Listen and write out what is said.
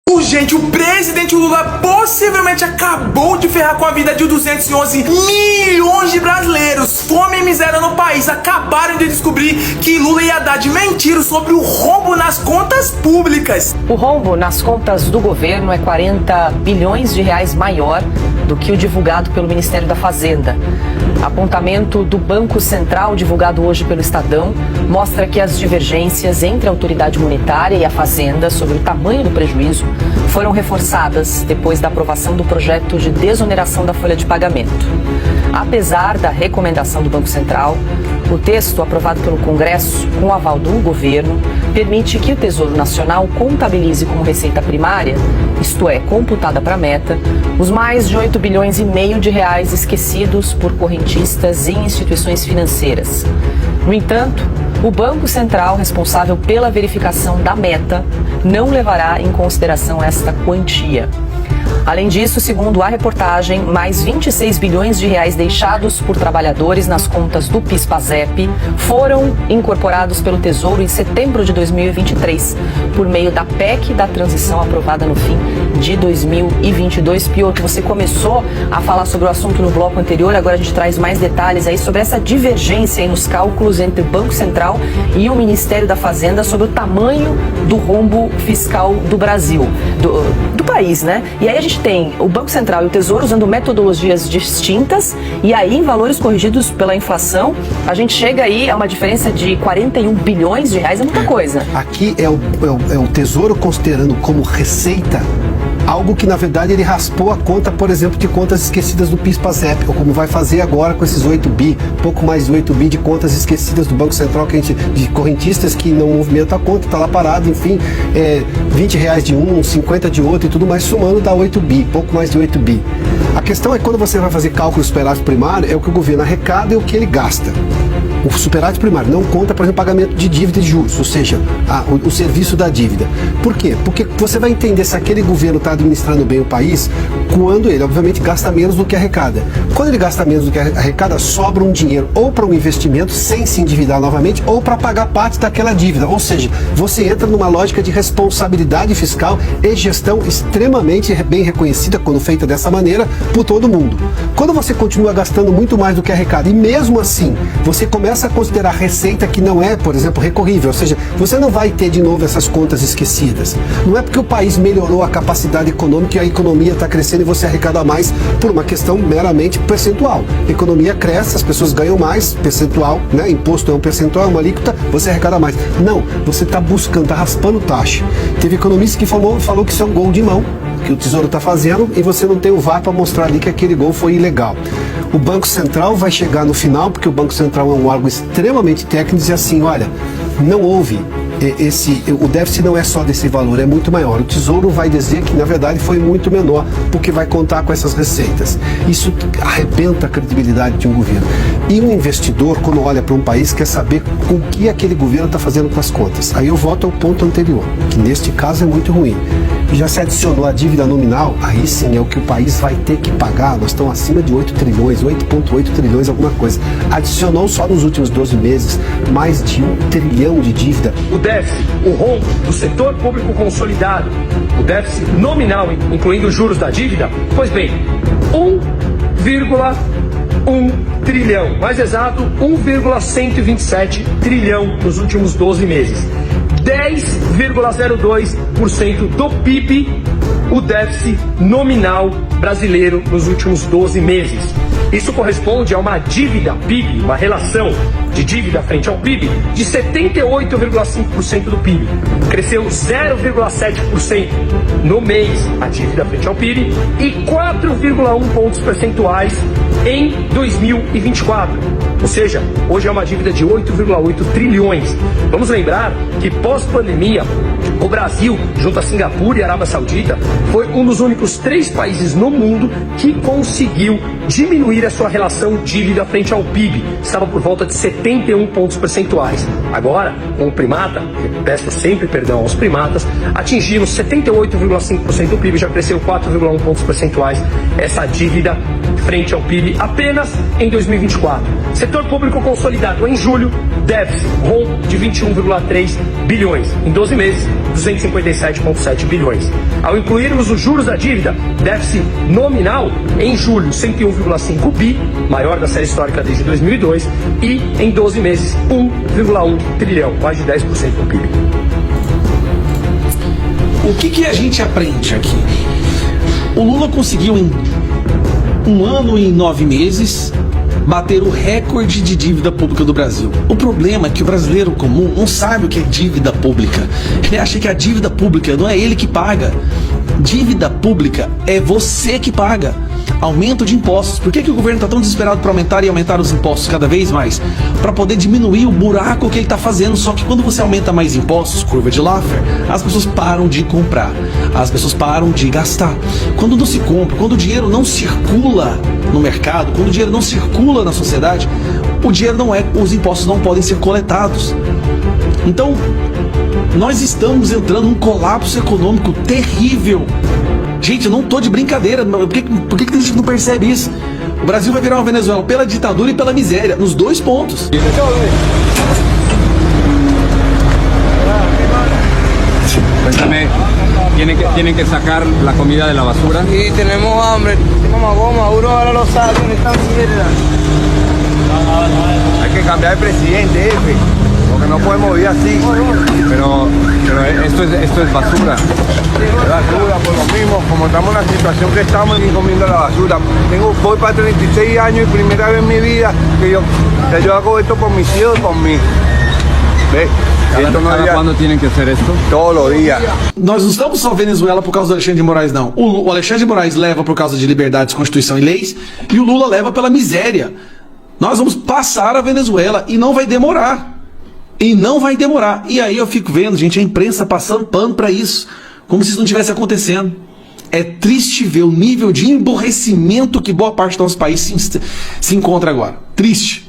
Gente, o presidente Lula possivelmente acabou de ferrar com a vida de 211 milhões de brasileiros. Fome e miséria no país acabaram de descobrir que Lula e Haddad mentiram sobre o rombo nas contas públicas. O rombo nas contas do governo é 40 bilhões de reais maior do que o divulgado pelo Ministério da Fazenda. Apontamento do Banco Central, divulgado hoje pelo Estadão, mostra que as divergências entre a autoridade monetária e a Fazenda sobre o tamanho do prejuízo foram reforçadas depois da aprovação do projeto de desoneração da folha de pagamento. Apesar da recomendação do Banco Central, o texto aprovado pelo Congresso, com o aval do governo, permite que o Tesouro Nacional contabilize como receita primária, isto é, computada para a meta, os mais de 8 bilhões e meio de reais esquecidos por correntistas e instituições financeiras. No entanto, o Banco Central, responsável pela verificação da meta, não levará em consideração esta quantia. Além disso, segundo a reportagem, mais 26 bilhões de reais deixados por trabalhadores nas contas do PIS/PASEP foram incorporados pelo Tesouro em setembro de 2023, por meio da PEC da transição aprovada no fim de 2022. Piotr, você começou a falar sobre o assunto no bloco anterior, agora a gente traz mais detalhes aí sobre essa divergência aí nos cálculos entre o Banco Central e o Ministério da Fazenda sobre o tamanho do rombo fiscal do Brasil, do país, né? E aí a gente tem o Banco Central e o Tesouro usando metodologias distintas e aí em valores corrigidos pela inflação, a gente chega aí a uma diferença de 41 bilhões de reais, é muita coisa. Aqui é o Tesouro considerando como receita algo que, na verdade, ele raspou a conta, por exemplo, de contas esquecidas do PIS/PASEP, ou como vai fazer agora com esses 8 bi, pouco mais de 8 bi de contas esquecidas do Banco Central, que de correntistas que não movimentam a conta, está lá parado, enfim, 20 reais de um, 50 de outro e tudo mais, somando dá 8 bi, pouco mais de 8 bi. A questão é que quando você vai fazer cálculo do superávit primário, é o que o governo arrecada e o que ele gasta. O superávit primário não conta, por exemplo, pagamento de dívida de juros, ou seja, o serviço da dívida. Por quê? Porque você vai entender se aquele governo está administrando bem o país quando ele, obviamente, gasta menos do que arrecada. Quando ele gasta menos do que arrecada, sobra um dinheiro ou para um investimento sem se endividar novamente ou para pagar parte daquela dívida. Ou seja, você entra numa lógica de responsabilidade fiscal e gestão extremamente bem reconhecida, quando feita dessa maneira, por todo mundo. Quando você continua gastando muito mais do que arrecada e mesmo assim você começa a considerar receita que não é, por exemplo, recorrível, ou seja, você não vai ter de novo essas contas esquecidas. Não é porque o país melhorou a capacidade econômica e a economia está crescendo e você arrecada mais por uma questão meramente percentual. A economia cresce, as pessoas ganham mais, percentual, né? Imposto é um percentual, é uma alíquota, você arrecada mais. Não, você está buscando, está raspando taxa. Teve economista que falou que isso é um gol de mão, que o Tesouro está fazendo e você não tem o VAR para mostrar ali que aquele gol foi ilegal. O Banco Central vai chegar no final, porque o Banco Central é um órgão extremamente técnico, e dizer assim, olha, não houve o déficit não é só desse valor, é muito maior. O Tesouro vai dizer que, na verdade, foi muito menor, porque vai contar com essas receitas. Isso arrebenta a credibilidade de um governo. E um investidor, quando olha para um país, quer saber o que aquele governo está fazendo com as contas. Aí eu volto ao ponto anterior, que neste caso é muito ruim. E já se adicionou a dívida nominal, aí sim é o que o país vai ter que pagar. Nós estamos acima de 8 trilhões, 8,8 trilhões, alguma coisa. Adicionou só nos últimos 12 meses mais de 1 trilhão de dívida. O déficit, o rombo do setor público consolidado, o déficit nominal, incluindo os juros da dívida, pois bem, 1,1 trilhão, mais exato, 1,127 trilhão nos últimos 12 meses. 10,02% do PIB, o déficit nominal brasileiro nos últimos 12 meses. Isso corresponde a uma dívida PIB, uma relação de dívida frente ao PIB, de 78,5% do PIB. Cresceu 0,7% no mês a dívida frente ao PIB e 4,1 pontos percentuais em 2024. Ou seja, hoje é uma dívida de 8,8 trilhões. Vamos lembrar que pós-pandemia, o Brasil, junto a Singapura e a Arábia Saudita, foi um dos únicos 3 países no mundo que conseguiu diminuir a sua relação dívida frente ao PIB. Estava por volta de 71 pontos percentuais. Agora, com o primata, peço sempre perdão aos primatas, atingimos 78,5% do PIB, já cresceu 4,1 pontos percentuais essa dívida frente ao PIB apenas em 2024. Setor público consolidado em julho, déficit, rombo de 21,3 bilhões. Em 12 meses, 257,7 bilhões. Ao incluirmos os juros da dívida, déficit nominal, em julho, 101,5 bi, maior da série histórica desde 2002, e em 12 meses, 1,1 trilhão, mais de 10% do PIB. O que a gente aprende aqui? O Lula conseguiu em 1 ano e 9 meses bater o recorde de dívida pública do Brasil. O problema é que o brasileiro comum não sabe o que é dívida pública. Ele acha que a dívida pública não é ele que paga. Dívida pública é você que paga. Aumento de impostos. Por que o governo está tão desesperado para aumentar e aumentar os impostos cada vez mais? Para poder diminuir o buraco que ele está fazendo. Só que quando você aumenta mais impostos, curva de Laffer, as pessoas param de comprar. As pessoas param de gastar. Quando não se compra, quando o dinheiro não circula no mercado, quando o dinheiro não circula na sociedade, o dinheiro não é, os impostos não podem ser coletados. Então, nós estamos entrando num colapso econômico terrível. Gente, eu não tô de brincadeira. Por que tem gente que não percebe isso? O Brasil vai virar uma Venezuela pela ditadura e pela miséria, nos dois pontos. Cuéntame, ¿tienen que sacar la comida de la basura? Sí, tenemos hambre, tenemos goma, Maduro ahora lo sabe, esta mierda. Hay que cambiar de presidente, jefe, porque no podemos vivir así. Pero esto es basura. Es basura, por lo mismo, como estamos en la situación que estamos, y comiendo la basura. Voy para 36 años y primera vez en mi vida que yo hago esto por mis hijos y por mí. ¿Ves? ¿Cada cuándo tienen que hacer esto? Todos los días. Nós não estamos só Venezuela por causa do Alexandre de Moraes, não. O Alexandre de Moraes leva por causa de liberdades, Constituição e leis, e o Lula leva pela miséria. Nós vamos passar a Venezuela e não vai demorar. E não vai demorar. E aí eu fico vendo, gente, a imprensa passando pano pra isso, como se isso não tivesse acontecendo. É triste ver o nível de emborrecimento que boa parte do nosso país se encontra agora. Triste.